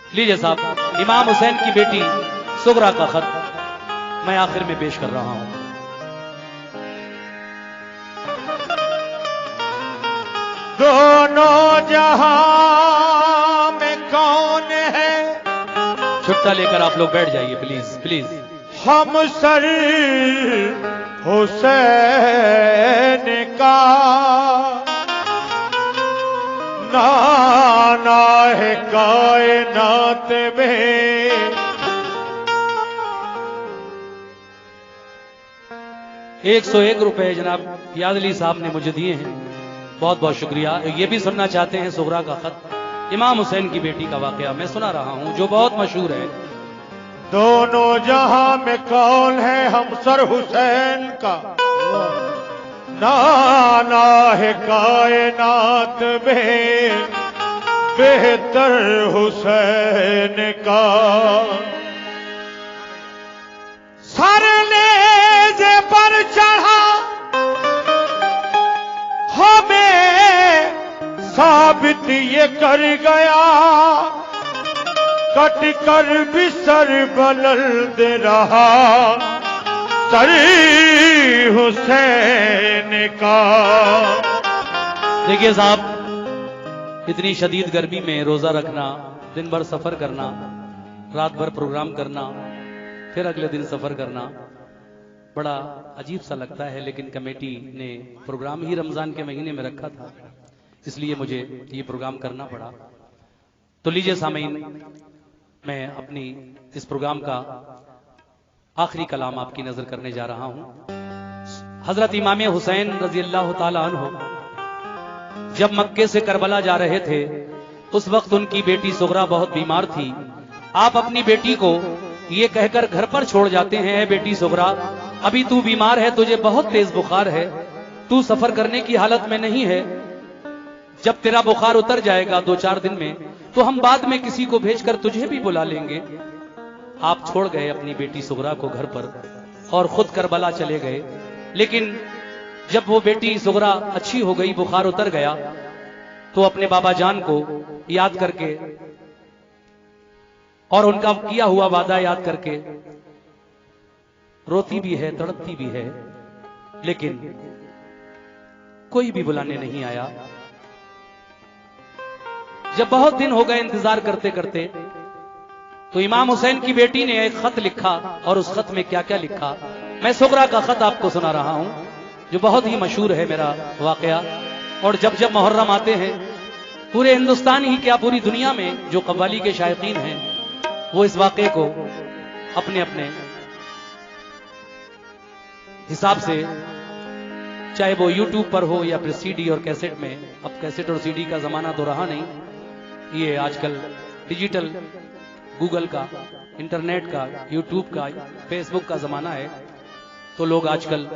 लीजिए साहब, इमाम हुसैन की बेटी सुगरा का खत मैं आखिर में पेश कर रहा हूं। दोनों जहां में कौन है, छुट्टा लेकर आप लोग बैठ जाइए प्लीज प्लीज। हम सर हुसैन का नाना है कायनात में। 101 रुपए जनाब याद अली साहब ने मुझे दिए हैं, बहुत बहुत शुक्रिया। ये भी सुनना चाहते हैं सुगरा का खत, इमाम हुसैन की बेटी का वाकया मैं सुना रहा हूं जो बहुत मशहूर है। दोनों जहां में कौन है, हम सर हुसैन का नाना है कायनात में, बेहतर हुसैन का। सर नेज़े पर चढ़ा हमें साबित ये कर गया, कट कर भी सर बुलंद रहा सर हुसैन का। देखिए साहब, इतनी शदीद गर्मी में रोजा रखना, दिन भर सफर करना, रात भर प्रोग्राम करना, फिर अगले दिन सफर करना बड़ा अजीब सा लगता है, लेकिन कमेटी ने प्रोग्राम ही रमजान के महीने में रखा था, इसलिए मुझे ये प्रोग्राम करना पड़ा। तो लीजिए सामीन, मैं अपनी इस प्रोग्राम का आखिरी कलाम आपकी नजर करने जा रहा हूं। हजरत इमाम हुसैन रजी अल्लाह ताला अन्हु जब मक्के से करबला जा रहे थे, उस वक्त उनकी बेटी सुगरा बहुत बीमार थी। आप अपनी बेटी को ये कहकर घर पर छोड़ जाते हैं, बेटी सुगरा अभी तू बीमार है, तुझे बहुत तेज बुखार है, तू सफर करने की हालत में नहीं है, जब तेरा बुखार उतर जाएगा 2-4 दिन में तो हम बाद में किसी को भेजकर तुझे भी बुला लेंगे। आप छोड़ गए अपनी बेटी सुगरा को घर पर और खुद करबला चले गए। लेकिन जब वो बेटी सुगरा अच्छी हो गई, बुखार उतर गया, तो अपने बाबा जान को याद करके और उनका किया हुआ वादा याद करके रोती भी है, तड़पती भी है, लेकिन कोई भी बुलाने नहीं आया। जब बहुत दिन हो गए इंतजार करते करते, तो इमाम हुसैन की बेटी ने एक खत लिखा, और उस खत में क्या क्या लिखा मैं सुगरा का खत आपको सुना रहा हूं, जो बहुत ही मशहूर है मेरा वाकया। और जब जब मुहर्रम आते हैं, पूरे हिंदुस्तान ही क्या पूरी दुनिया में जो कव्वाली के शायकीन हैं, वो इस वाकये को अपने अपने हिसाब से, चाहे वो यूट्यूब पर हो या फिर सीडी और कैसेट में, अब कैसेट और सीडी का जमाना तो रहा नहीं, ये आजकल डिजिटल गूगल का, इंटरनेट का, यूट्यूब का, फेसबुक का जमाना है, तो लोग आजकल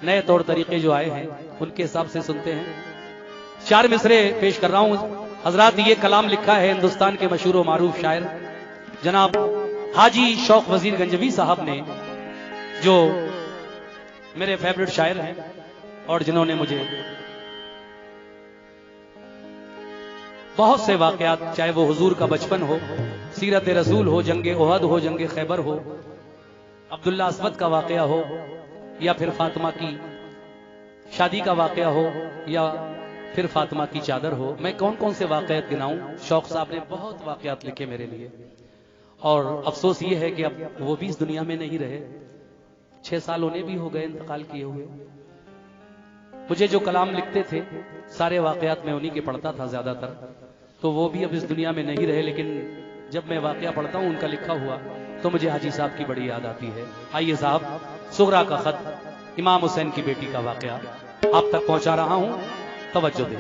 नए तौर तरीके जो आए हैं उनके हिसाब से सुनते हैं। 4 मिसरे पेश कर रहा हूं हजरात। ये कलाम लिखा है हिंदुस्तान के मशहूर और मारूफ शायर जनाब हाजी शौक वजीर गंजवी साहब ने, जो मेरे फेवरेट शायर हैं और जिन्होंने मुझे बहुत से वाकयात, चाहे वो हुजूर का बचपन हो, सीरत रसूल हो, जंगे ओहद हो, जंगे खैबर हो, अब्दुल्ला अस्वद का वाकया हो, या फिर फातिमा की शादी का वाकया हो, या फिर फातिमा की चादर हो, मैं कौन कौन से वाकयात गिनाऊं। शौक साहब ने बहुत वाकयात लिखे मेरे लिए, और अफसोस ये है कि अब वो भी इस दुनिया में नहीं रहे। 6 साल उन्हें भी हो गए इंतकाल किए हुए। मुझे जो कलाम लिखते थे सारे वाकयात में उन्हीं के पढ़ता था ज्यादातर, तो वो भी अब इस दुनिया में नहीं रहे, लेकिन जब मैं वाकया पढ़ता हूं उनका लिखा हुआ, तो मुझे हाजी साहब की बड़ी याद आती है। आइए साहब, सुगरा का खत, इमाम हुसैन की बेटी का वाकया आप तक पहुंचा रहा हूं, तवज्जो दें।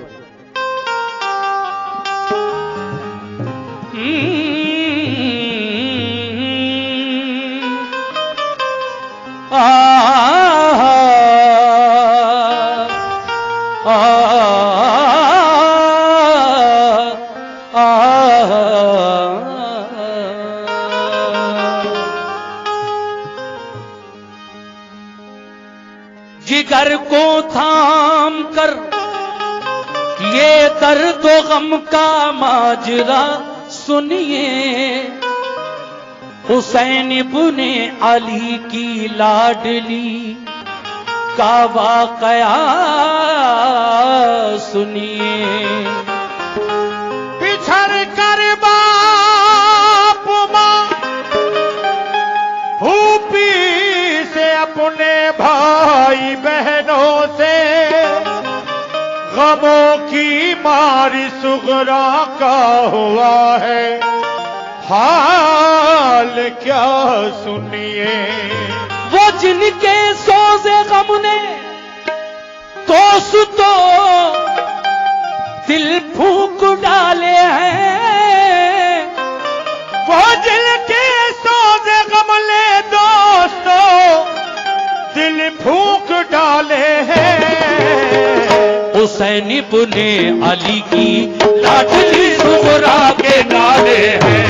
जिगर को थाम कर ये दर्द गम का माजरा सुनिए हुसैन इब्ने अली की लाडली का वाकया सुनिए। बिछड़ कर बाप मां भूपी से अपने भाई बहनों से गमों की मारी सुगरा का हुआ है हाल क्या सुनिए। वो जिनके सोज़े गम ने दोस्तों दिल फूंक डाले हैं, वो जिनके सोज़े गम ने दोस्तों दिल फूंक डाले हैं। हुसैन इब्ने अली की लाडली सुगरा के नाले हैं,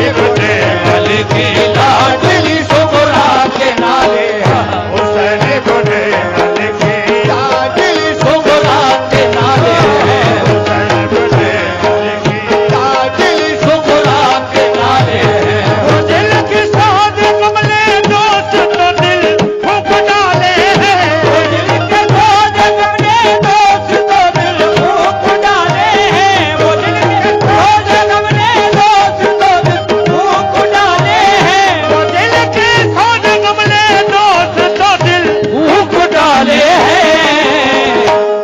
इब्ने अली की लाडली सुगरा के नाले हैं, हुसैन इब्ने अली की लाडली सुगरा के नाले हैं, हुसैन इब्ने अली की लाडली सुगरा के नाले हैं। वो दिल के साथ कमले दोस्त तो दिल फूंक डाले हैं। वो दिल के साथ कमले दोस्त तो दिल फूंक डाले हैं, वो दिल के साथ कमले दोस्त तो दिल फूंक डाले हैं, वो दिल के साथ कमले दोस्त तो दिल फूंक डाले हैं।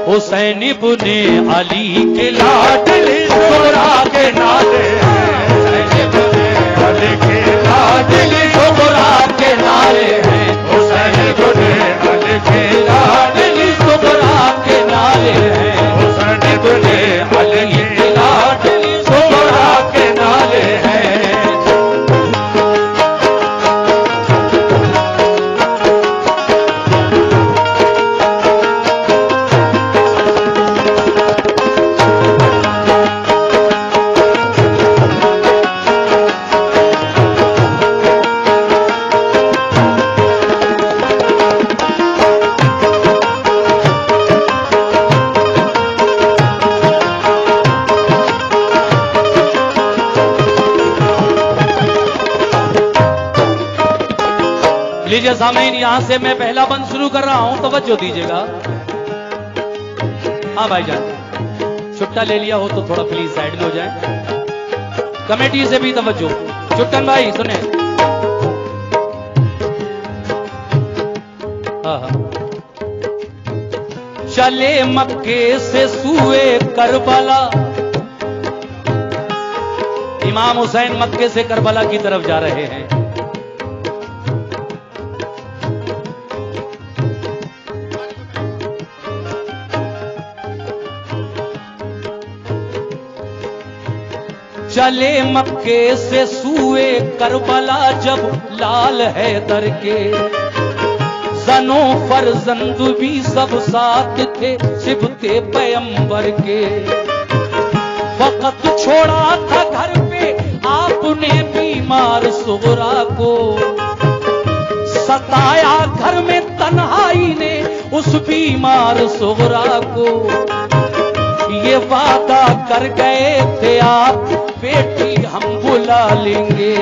हुसैन इब्ने अली के लाडली सुगरा के नाले हैं, हुसैन इब्ने अली की लाडली सुगरा के नाले हैं, हुसैन इब्ने अली की लाडली सुगरा के नाले हैं, हुसैन इब्ने अली के लाडली सुगरा के नाले हैं। लीजिए सामीन, यहां से मैं पहला बंद शुरू कर रहा हूं, तवज्जो दीजिएगा। हाँ भाईजान, छुट्टा ले लिया हो तो थोड़ा प्लीज साइड में हो जाए। कमेटी से भी तवज्जो। छुट्टन भाई सुने। हाँ हाँ। चले मक्के से सूए करबला, इमाम हुसैन मक्के से करबला की तरफ जा रहे हैं। चले मक्के से सूए करबला जब लाल हैदर के, जनो फरजंद भी सब साथ थे सिबते पैगंबर के। वक्त छोड़ा था घर पे आपने बीमार सुगरा को, सताया घर में तन्हाई ने उस बीमार सुगरा को। ये वादा कर गए थे आप बेटी हम बुला लेंगे,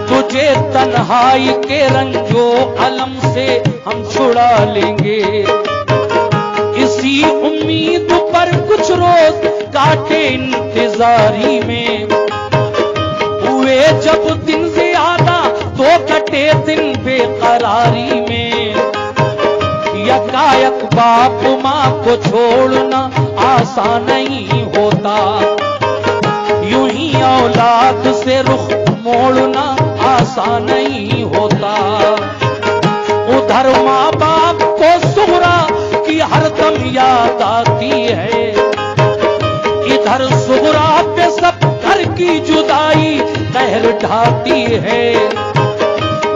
तुझे तन्हाई के रंजो अलम से हम छुड़ा लेंगे। इसी उम्मीद पर कुछ रोज काटे इंतजारी में, हुए जब दिन ज्यादा तो कटे दिन बेकरारी में। यकायक बाप माँ को छोड़ना आसान नहीं होता, यूं ही औलाद से रुख मोड़ना आसान नहीं होता। उधर माँ बाप को सुगरा की हरदम याद आती है, इधर सुगरा पे सब घर की जुदाई कहर ढाती है।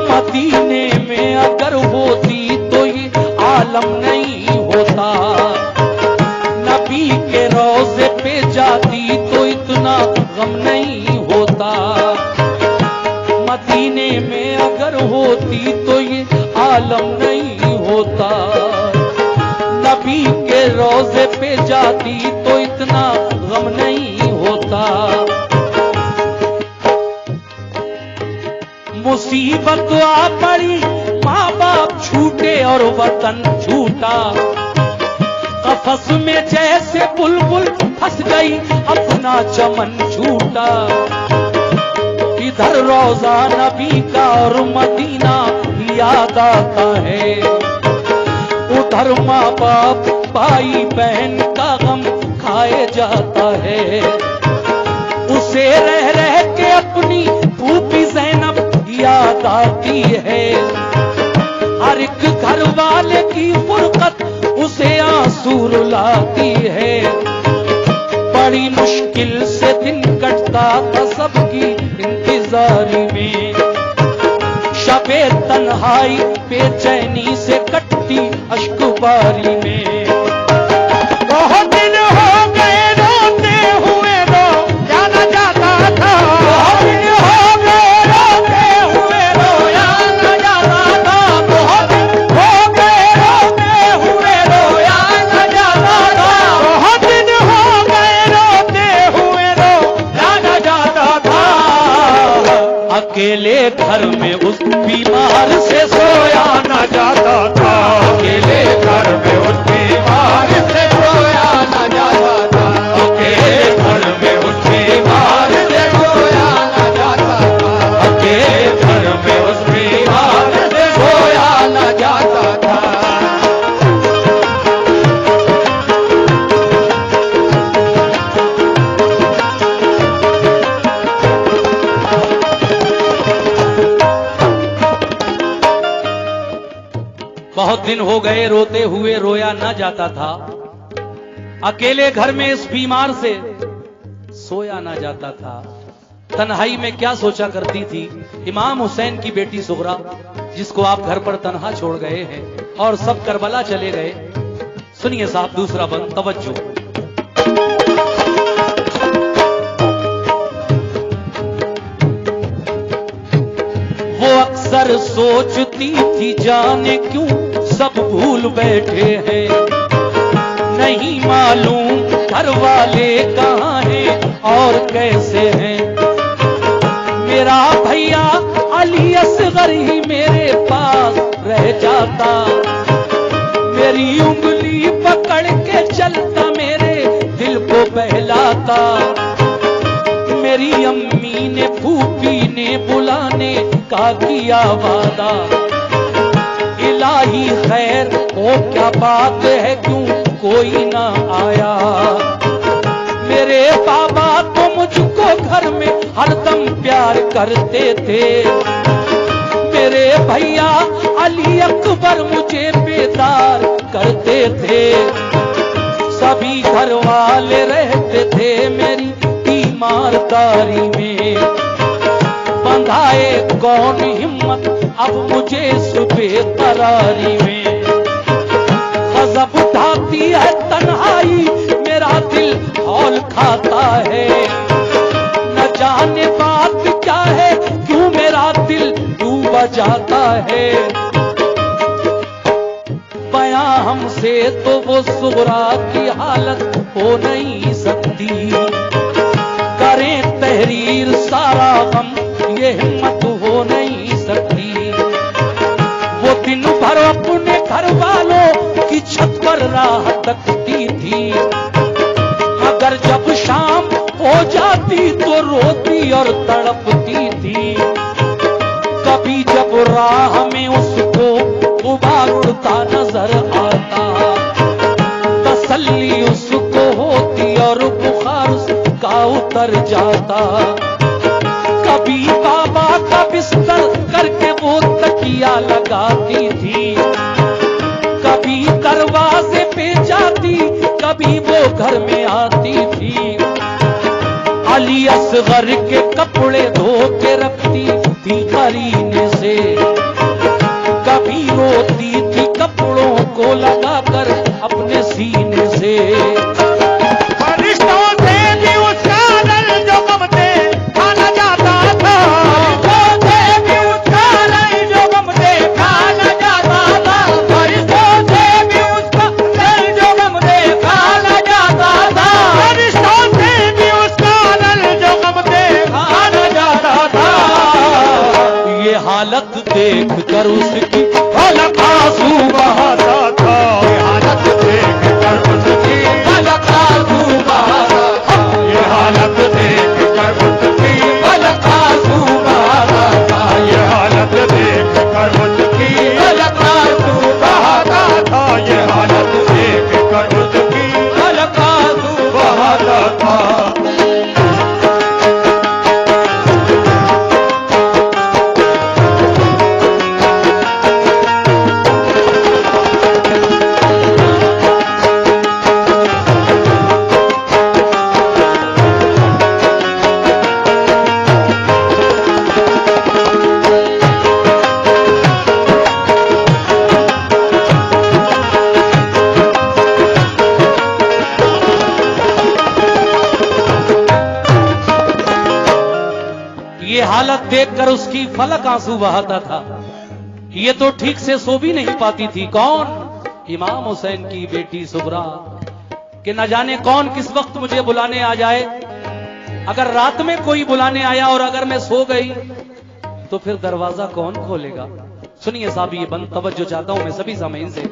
मदीने में अगर होती तो ये आलम नहीं होता, नबी के रोजे पे जाती तो इतना गम नहीं होता। मदीने में अगर होती तो ये आलम नहीं होता, नबी के रोजे पे जाती तो इतना गम नहीं होता। मुसीबत आ पड़ी, माँ बाप छूटे और वतन छूटा। कफस में जैसे बुलबुल फंस गई, अपना चमन छूटा। इधर रोजा नबी का और मदीना याद आता है, उधर माँ बाप भाई बहन का गम खाए जाता है। उसे रह रह के अपनी फूफी ज़ैनब याद आती है। हर एक घर वाले की फुरकत उसे आंसू रुलाती है। बड़ी मुश्किल से दिन कटता था सबकी इंतजारी में, शबे तन्हाई बेचैनी से कटती अश्कबारी में। बहुत दिन हो गए रोते हुए रो जाना जाता था, बहुत दिन हो गए रोते हुए रोया न जाता था, बहुत दिन हो गए रोते हुए रोया न जाता था, बहुत दिन हो गए रोते हुए रो जाना जाता था। अकेले घर में उस बीमार से सोया ना जाता था, अकेले घर में उस बीमार से सोया ना जाता था, अकेले घर में उस बीमार से सोया ना जाता था, अकेले घर में उस बीमार से सोया ना जाता था। बहुत दिन हो गए रोते हुए रोया न जाता था, अकेले घर में इस बीमार से सोया न जाता था। तन्हाई में क्या सोचा करती थी इमाम हुसैन की बेटी सुगरा, जिसको आप घर पर तन्हा छोड़ गए हैं और सब करबला चले गए। सुनिए साहब दूसरा बंद, तवज्जो। वो अक्सर सोचती थी जाने क्यों सब भूल बैठे हैं, नहीं मालूम घर वाले कहाँ हैं और कैसे हैं। मेरा भैया अली असगर ही मेरे पास रह जाता, मेरी उंगली पकड़ के चलता मेरे दिल को बहलाता। मेरी अम्मी ने फूफी ने बुलाने का किया वादा, इलाही खैर हो क्या बात है क्यों कोई ना आया। मेरे बाबा तो मुझको घर में हरदम प्यार करते थे, मेरे भैया अली अकबर मुझे बेदार करते थे। सभी घर वाले रहते थे मेरी बीमारदारी में, बंधाए कौन हिम्मत अब मुझे सुबह तरारी में। गजब उठाती है तन्हाई मेरा दिल हौल खाता है, न जाने बात क्या है क्यों मेरा दिल डूब जाता है। बयां हमसे तो वो सुगरा की हालत हो नहीं सकती, करें तहरीर सारा गम ये हिम्मत हो नहीं सकती। वो दिन भर अपने घर वालों की छत पर राह तकती थी, मगर जब शाम हो जाती तो रोती और तड़पती थी। कभी जब राह में उसको गुबार उड़ता नजर आता, तसल्ली उसको होती और बुखार उसका उतर जाता। कभी बाबा का बिस्तर करके वो तकिया लगाती थी, कभी दरवाजे पे जाती कभी वो घर में आती थी। अली असगर के कपड़े धो के रखती थी करीने से, कभी रोती थी कपड़ों को लगाकर अपने सीने से। फरिश्तों से भी उसका दर्द जो गम दे खाना जाता था, फरिश्तों से भी उसका दर्द जो गम दे खाना जाता था, फरिश्तों से भी उसका दर्द जो गम दे खाना जाता था, फरिश्तों से भी उसका दर्द जो गम दे खाना जाता था। ये हाल ये हालत देखकर उसकी फलक आंसू बहाता था। ये तो ठीक से सो भी नहीं पाती थी। कौन? इमाम हुसैन की बेटी सुगरा, कि न जाने कौन किस वक्त मुझे बुलाने आ जाए। अगर रात में कोई बुलाने आया और अगर मैं सो गई तो फिर दरवाजा कौन खोलेगा? सुनिए साहब, ये बंद तवज्जो चाहता हूं मैं सभी सामीन से।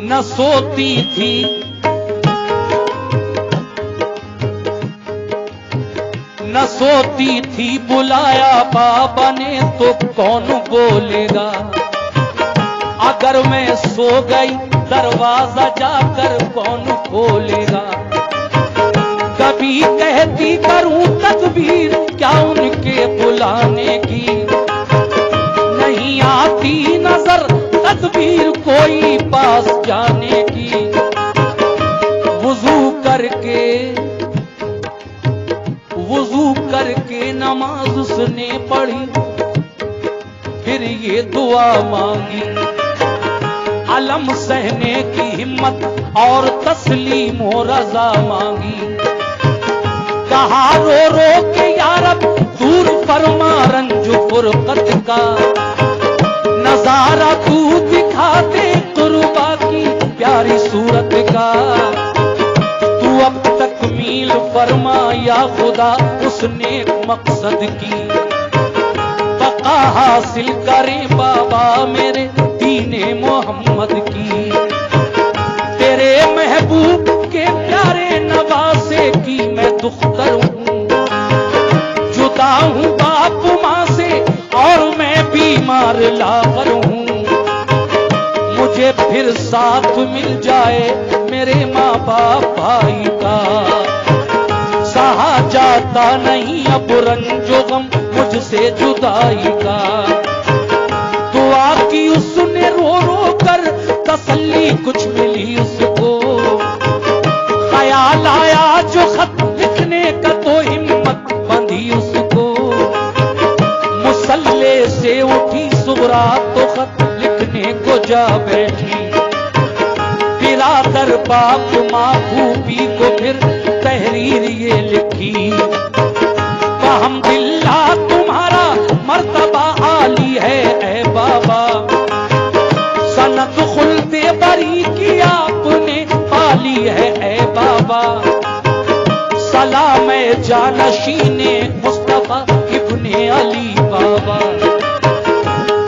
न सोती थी न सोती थी, बुलाया बाबा ने तो कौन बोलेगा। अगर मैं सो गई दरवाजा जाकर कौन खोलेगा। कभी कहती करूं तकबीर क्या उनके बुलाने की, नहीं आती नजर तकबीर कोई पास जाने की। वुजू करके नमाज उसने पढ़ी, फिर ये दुआ मांगी, अलम सहने की हिम्मत और तस्लीम हो रजा मांगी। कहा रो रो के या रब दूर फरमा रंज फुरकत का, नजारा तू दिखा दे कुर्बा की प्यारी सूरत का। तू अब तकमील फरमा या खुदा उसने मकसद की, बका हासिल करे बाबा मेरे दीने मोहम्मद की। तेरे महबूब के प्यारे नवासे की मैं दुख्तर हूँ, जुदा हूँ बाप माँ से और मैं बीमार लावर हूँ। मुझे फिर साथ मिल जाए मेरे माँ बाप भाई का, सहा जाता नहीं अब रंजो गम मुझसे जुदाई का। दुआ की उसने रो रो कर तसल्ली कुछ मिली उसको, ख्याल आया जो खत लिखने का तो हिम्मत बंधी उसको। मुसल्ले से उठी सुगरा तो खत लिखने को जा बैठी, बिरादर बाप माँ भूपी को फिर तहरीर ये लिखी। अल्हम्दुलिल्लाह तुम्हारा मर्तबा आली है ए बाबा, सनत खुल्दे बरी की आपने पाली है ए बाबा। सलाम जानशीने मुस्तफा इब्ने अली बाबा,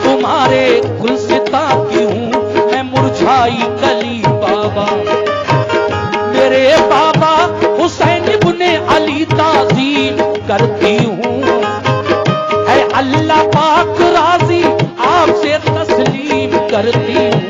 तुम्हारे गुलसिता की हूँ मैं मुरझाई कली बाबा। मेरे बाबा हुसैन इब्ने अली ताज़ीम करती हूँ, है अल्लाह पाक राजी आपसे तस्लीम करती हूँ।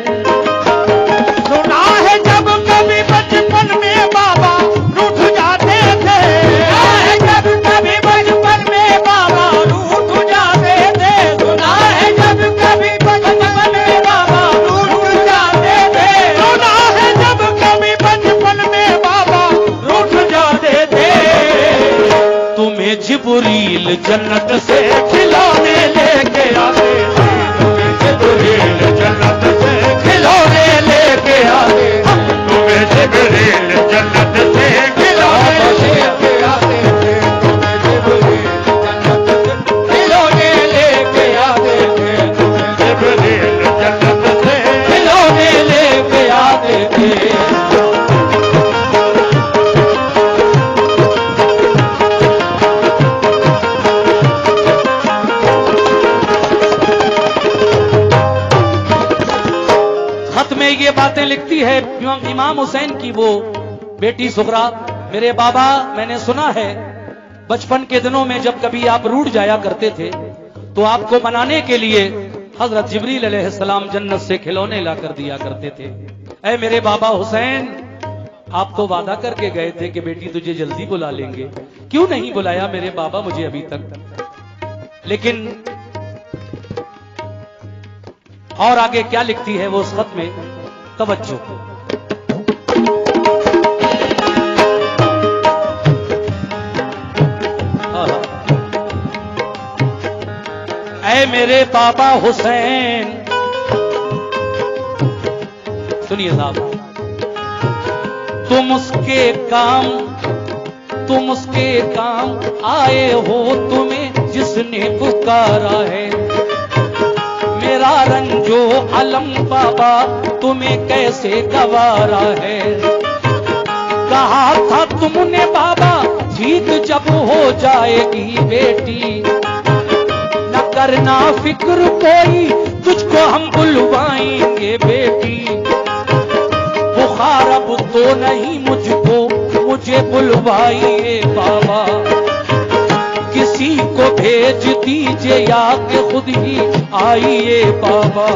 सुना है जब कभी बचपन में बाबा रूठ जाते थे, सुना है जब कभी बचपन में बाबा रूठ जाते थे, सुना है जब कभी बचपन में बाबा रूठ जाते थे, सुना है जब कभी बचपन में बाबा रूठ जाते थे। तुम्हें जिब्रील जन्नत से खिलौने लेके आते थे, तुम्हें जिब्रील जन्नत से खिलौने लेके आते थे, तुम्हें जिब्रील जन्नत से खिलौने लेके आते थे, तुम्हें जिब्रील जन्नत से खिलौने लेके आते थे, तुम्हें जिब्रील जन्नत से खिलौने लेके आते थे। ये बातें लिखती है इमाम हुसैन की वो बेटी सुगरा। मेरे बाबा, मैंने सुना है बचपन के दिनों में जब कभी आप रूठ जाया करते थे तो आपको मनाने के लिए हजरत जिब्रील अलैहिस्सलाम जन्नत से खिलौने ला कर दिया करते थे। ऐ मेरे बाबा हुसैन, आप तो वादा करके गए थे कि बेटी तुझे जल्दी बुला लेंगे, क्यों नहीं बुलाया मेरे बाबा मुझे अभी तक? लेकिन और आगे क्या लिखती है वो उस खत में, तवज्जो। ऐ है मेरे बाबा हुसैन। सुनिए साहब, तुम उसके काम आए हो, तुम्हें जिसने पुकारा है। मेरा रंजो अलम बाबा तुम्हें कैसे गवारा है। कहा था तुमने बाबा ठीक जब हो जाएगी बेटी, न करना फिक्र कोई तुझको हम बुलवाएंगे बेटी। बुखार अब तो नहीं मुझको, मुझे बुलवाइए बाबा। किसी को भेज दीजिए या कि खुद ही आइए बाबा।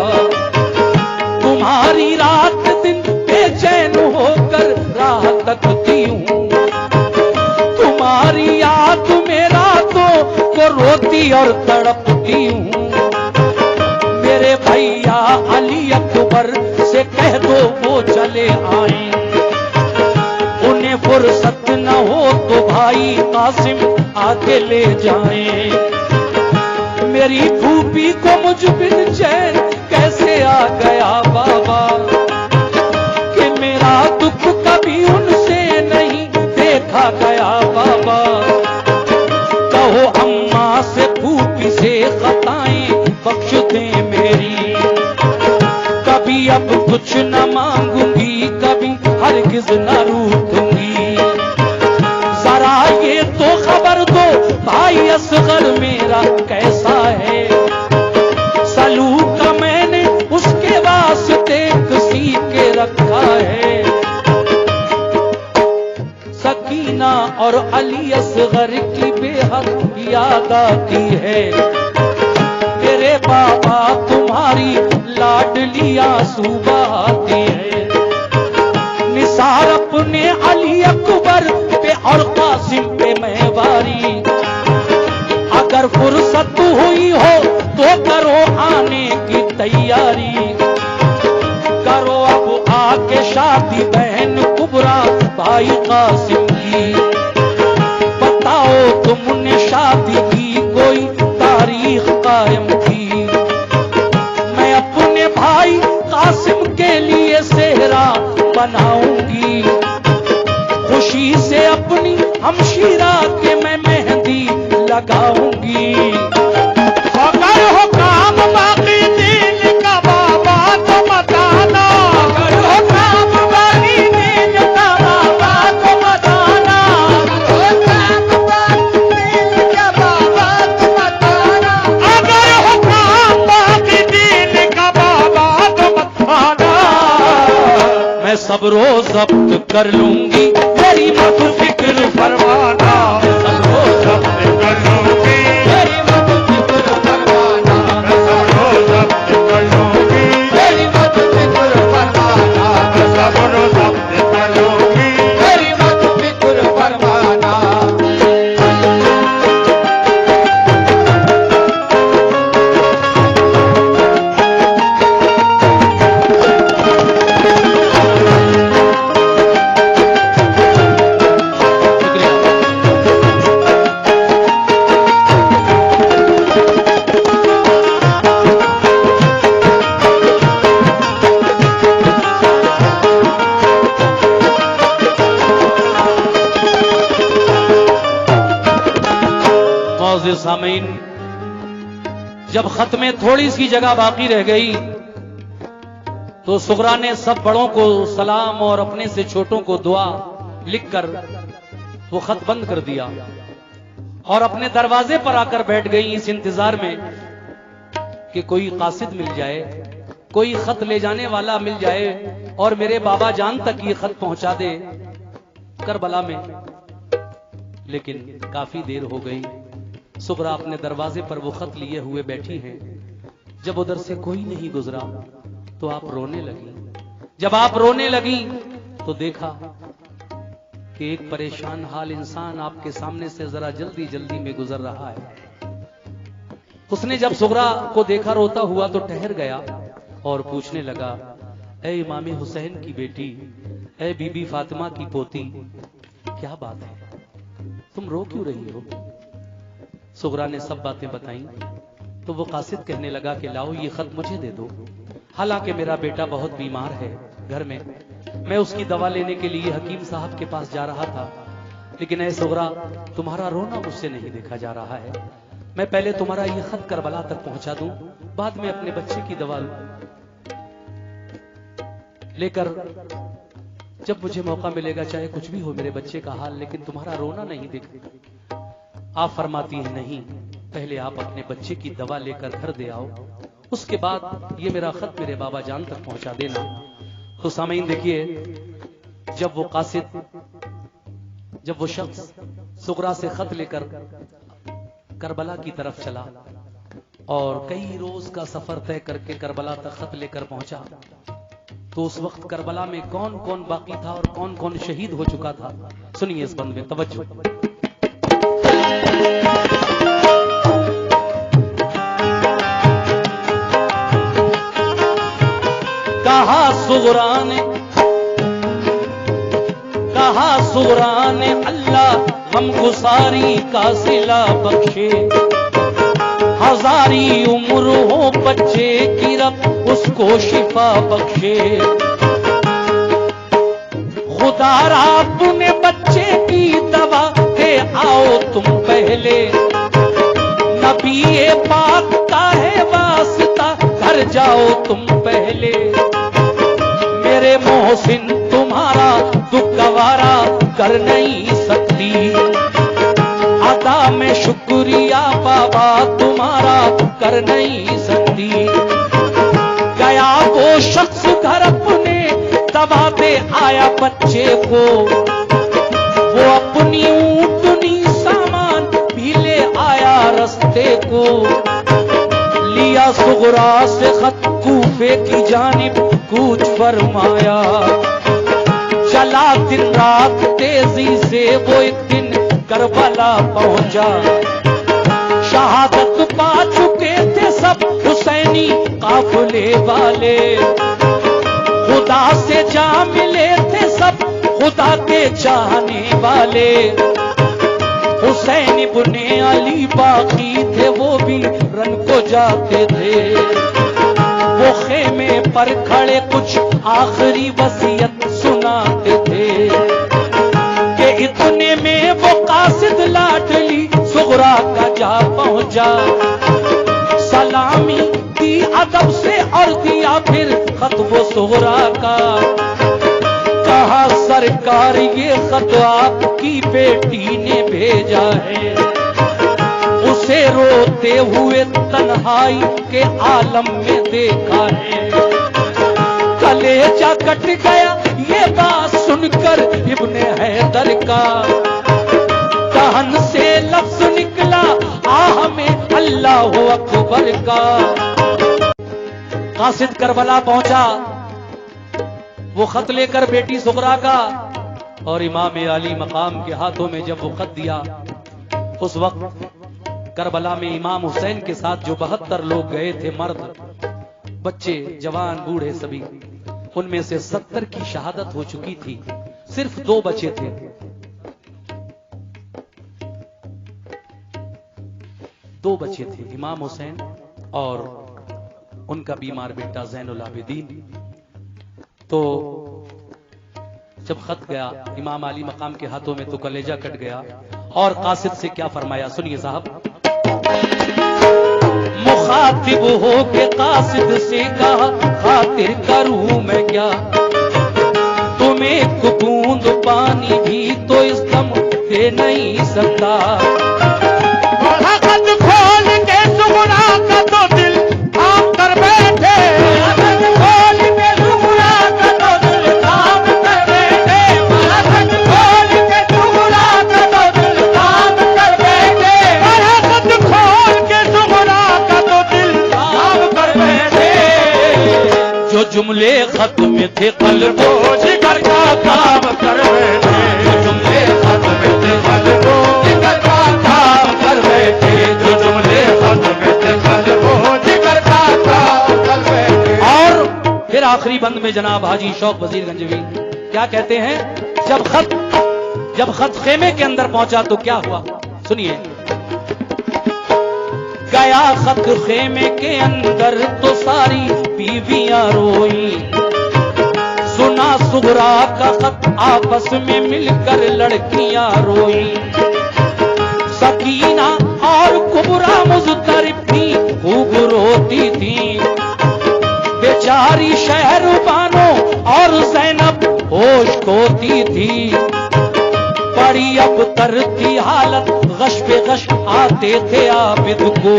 तुम्हारी रात दिन बेचैन होकर राह तकती हूँ, तुम्हारी याद में रातों को रोती और तड़पती हूँ। मेरे भैया अली अकबर से कह दो वो चले आए, उन्हें फुर्सत न हो तो भाई कासिम आके ले जाएं। मेरी फूफी को मुझ बिन चैन कैसे आ गया बाबा, कि मेरा दुख कभी उनसे नहीं देखा गया बाबा। कहो अम्मा से फूफी से खताएं बख्श दें मेरी, कभी अब कुछ न मांगूंगी, कभी हरगिज न रूठूंगी। जरा ये तो खबर दो भाई असगर मेरा कैसा है। सलूक मैंने उसके वास्ते किसी के रखा है। सकीना और अली असगर की बेहद याद आती है। मेरे बाबा तुम्हारी लाडली आंसू बहाती है। निसार अपने अली अकबर पे और कासिम पे महवारी। अगर फुर्सत हुई हो तो करो आने की तैयारी। करो अब आके शादी बहन कुबरा भाई कासिम की। बताओ तुमने शादी की कोई तारीख कायम की। मैं अपने भाई कासिम के लिए सेहरा बनाऊंगी। खुशी से अपनी हमशीरा के मैं मेहंदी लगाऊंगी। अगर हो काम बाकी दीन का बाबा तो बताना। अगर हो काम बाकी दीन का बाबा तो बताना। अगर हो काम बाकी दीन का बाबा तो बताना। अगर हो काम बाकी दीन का बाबा तो बताना। मैं सब रोज जब्त कर लूंगी, मेरी मत फिक्र फरमाना। सब रोज जब्त कर लूंगी, मेरी मत फिक्र फरमाना। मैं सब रोज जब्त कर लूंगी, मेरी मत फिक्र फरमाना। मैं सब रोज जब्त कर लूंगी। मेरी मत फिक्र फरमाना। मोअज़्ज़िज़ सामीन, जब खत में थोड़ी सी जगह बाकी रह गई तो सुगरा ने सब बड़ों को सलाम और अपने से छोटों को दुआ लिखकर वो खत बंद कर दिया और अपने दरवाजे पर आकर बैठ गई इस इंतजार में कि कोई कासिद मिल जाए, कोई खत ले जाने वाला मिल जाए और मेरे बाबा जान तक ये खत पहुंचा दे करबला में। लेकिन काफी देर हो गई। सुगरा अपने दरवाजे पर वो खत लिए हुए बैठी हैं। जब उधर से कोई नहीं गुजरा तो आप रोने लगी। जब आप रोने लगी तो देखा कि एक परेशान हाल इंसान आपके सामने से जरा जल्दी जल्दी में गुजर रहा है। उसने जब सुगरा को देखा रोता हुआ तो ठहर गया और पूछने लगा, ऐ इमाम हुसैन की बेटी, ऐ बीबी फातिमा की पोती, क्या बात है, तुम रो क्यों रही हो? सुगरा ने सब बातें बताई। तो वो कासिद कहने लगा कि लाओ ये खत मुझे दे दो, हालांकि मेरा बेटा बहुत बीमार है घर में, मैं उसकी दवा लेने के लिए हकीम साहब के पास जा रहा था, लेकिन ऐ सुगरा तुम्हारा रोना मुझसे नहीं देखा जा रहा है, मैं पहले तुम्हारा ये खत करबला तक पहुंचा दूं, बाद में अपने बच्चे की दवा लेकर जब मुझे मौका मिलेगा चाहे कुछ भी हो मेरे बच्चे का हाल, लेकिन तुम्हारा रोना नहीं देख। आप फरमाती हैं नहीं, पहले आप अपने बच्चे की दवा लेकर घर दे आओ, उसके बाद ये मेरा खत मेरे बाबा जान तक पहुंचा देना। तो सामीन देखिए, जब वो कासिद, जब वो शख्स सुगरा से खत लेकर करबला की तरफ चला और कई रोज का सफर तय करके करबला तक खत लेकर पहुंचा, तो उस वक्त करबला में कौन कौन बाकी था और कौन कौन शहीद हो चुका था, सुनिए इस बंद में तवज्जो। कहा सुगरा ने अल्लाह गम गुसारी का सिला बख्शे, हजारी उम्र हो बच्चे की रब उसको शिफा बख्शे, खुदारा अपने बच्चे की दवा दे आओ तुम पहले, नबी पाक का है वास्ता घर जाओ तुम पहले, मेरे मोहसिन तुम्हारा दुख गवारा कर नहीं सकती, अदा में शुक्रिया बाबा तुम्हारा कर नहीं सकती, गया वो शख्स घर अपने दवा दे आया बच्चे को, वो अपनी ऊंटनी सामान भी ले आया रस्ते को, लिया सुगरा से खत कूफे की जानिब कूच फरमाया, चला दिन रात तेजी से वो एक दिन करबला पहुंचा, शहादत पा चुके थे सब हुसैनी काफिले वाले, खुदा से जा मिले थे सब खुदा के चाहने वाले, हुसैन इब्ने अली बाकी थे वो भी रन को जाते थे, वो खेमे पर खड़े कुछ आखिरी वसीयत सुनाते थे, कि इतने में वो कासिद लाडली सुगरा का जा पहुंचा, सलामी दी अदब से और दिया फिर खत वो सुगरा का, कहा सरकार ये खत आपकी बेटी ने भेजा है, उसे रोते हुए तन्हाई के आलम में देखा है, कलेजा कट गया ये बात सुनकर इब्ने हैदर का, दहन से लफ्ज निकला आह में अल्लाह अकबर का, कासिद करबला पहुंचा वो खत लेकर बेटी सुगरा का, और इमाम अली मकाम के हाथों में जब वो खत दिया, उस वक्त करबला में इमाम हुसैन के साथ जो 72 लोग गए थे, मर्द बच्चे जवान बूढ़े सभी, उनमें से 70 की शहादत हो चुकी थी, सिर्फ 2 बचे थे, इमाम हुसैन और उनका बीमार बेटा ज़ैनुल आबिदीन। तो जब खत गया इमाम अली मकाम के हाथों में तो कलेजा कट गया, और कासिद से क्या फरमाया सुनिए साहब। मुखातिब हो के कासिद से कहा खातिर करूं मैं क्या, तुम्हें एक बूंद पानी भी तो इस दम दे नहीं सकता, खोल के सुगरा का तो दिल थाम कर बैठे, खोल के सुगरा का तो दिल थाम कर बैठे, खोल के सुगरा का तो दिल थाम कर बैठे, खोल के सुगरा का तो दिल थाम कर बैठे, जो जुमले खत में थे कल्बो जिगर का काम कर बैठे, जो जुमले खत में थे कल्बो जिगर का काम कर बैठे, जो जुमले खत में थे कल्बो जिगर का काम कर बैठे। और फिर आखिरी बंद में जनाब हाजी शौक वजीर गंजवी क्या कहते हैं, जब खत खेमे के अंदर पहुंचा तो क्या हुआ सुनिए। गया खत खेमे के अंदर तो सारी बीवियां रोई। सुना सुगरा का खत आपस में मिलकर लड़कियां रोई। सकीना और कुबरा मुज़तरिब थी, खूब रोती थी। बेचारी शहरबानो और ज़ैनब होश खोती थी। बड़ी अब तरती हालत, गश पे गश आते थे आबिद को,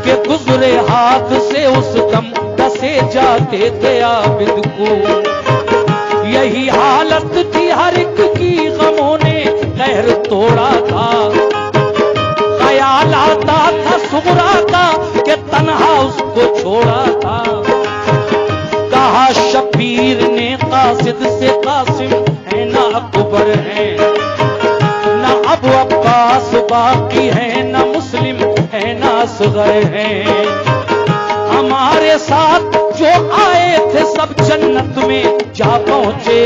के गुजरे हाथ से उस दम डसे जाते थे आबिद को। यही हालत थी हर एक की, गमों ने कहर तोड़ा था। ख्याल आता था सुगरा का कि तन्हा उसको छोड़ा था। कहा शबीर ने कासिद से, कासिम है ना अकबर है, ना अबू अब्बास बाकी है, ना मुस्लिम है ना असगर है। हमारे साथ जो आए थे सब जन्नत में जा पहुंचे।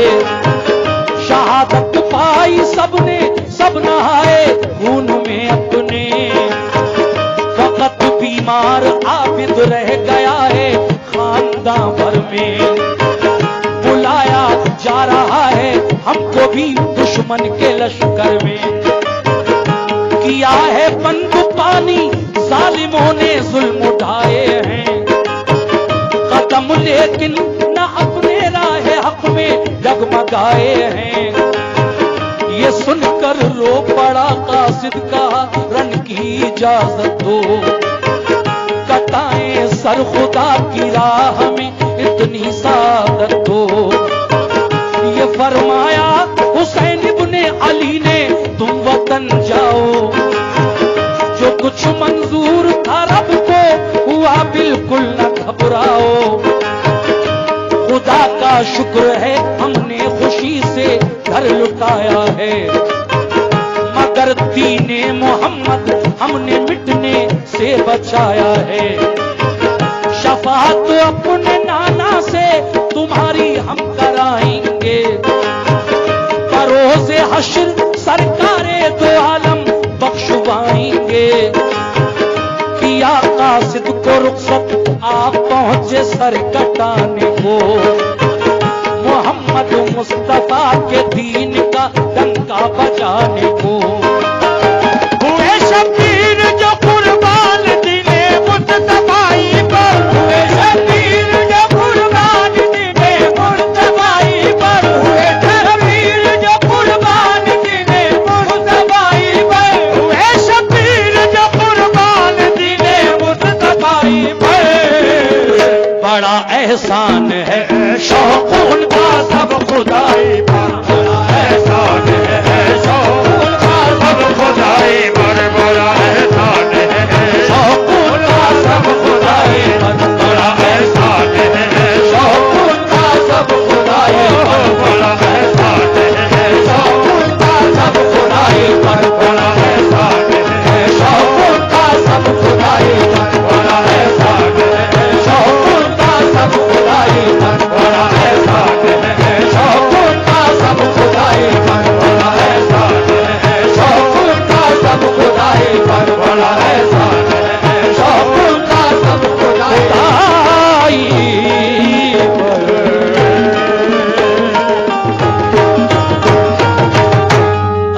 शहादत पाई सबने, सब नहाए खून में अपने। फकत बीमार आबिद रह गया है खानदान भर में। बुलाया जा रहा है हमको भी दुश्मन के लश्कर में। किया है बंद पानी जालिमों ने जुल्म उठाए हैं। कदम लेकिन न अपने राह हक में डगमगाए हैं। ये सुनकर रो पड़ा कासिद का, रन की इजाजत दो। कटाएं सर खुदा की राह में इतनी सादत दो। ये फरमाया हुसैन इब्ने अली ने, तुम वतन जाओ। जो कुछ मंजूर था रब को हुआ बिल्कुल न घबराओ। खुदा का शुक्र है हमने खुशी से घर लुटाया है। मगर दीने मोहम्मद हमने मिटने से बचाया है। शफाअत अपने नाना से तुम्हारी हम कराएंगे। बरोज़े हश्र सरकारे दो आलम बख्शवाएंगे। किया कासिद को रुखसत आप पहुंचे सर कटाने को। मोहम्मद मुस्तफा के दीन का डंका बजाने को। हुए शबीर जो कुर्बान दीने मुस्तफाई पर। हुए शबीर जो कुर्बान दीने मुस्तफाई पर। हुए शबीर जो कुर्बान दीने मुस्तफाई पर। हुए शबीर जो कुर्बान दीने मुस्तफाई पर। बड़ा एहसान है शौक उनका सब खुदाई पर। बड़ा एहसान है शौक उनका सब खुदाई पर। बड़ा एहसान है शौक उनका सब खुदाई पर। बड़ा एहसान है शौक उनका सब खुदाई पर। बड़ा एहसान है शौक उनका सब खुदाई पर। बड़ा एहसान है शौक उनका सब खुदाई पर। बड़ा एहसान है शौक उनका सब खुदाई पर। बड़ा एहसान है शौक उनका सब खुदाई पर। बड़ा एहसान है शौक उनका सब खुदाई पर। बड़ा एहसान है शौक उनका सब खुदाई पर।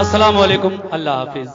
अस्सलाम वालेकुम, अल्लाह हाफिज।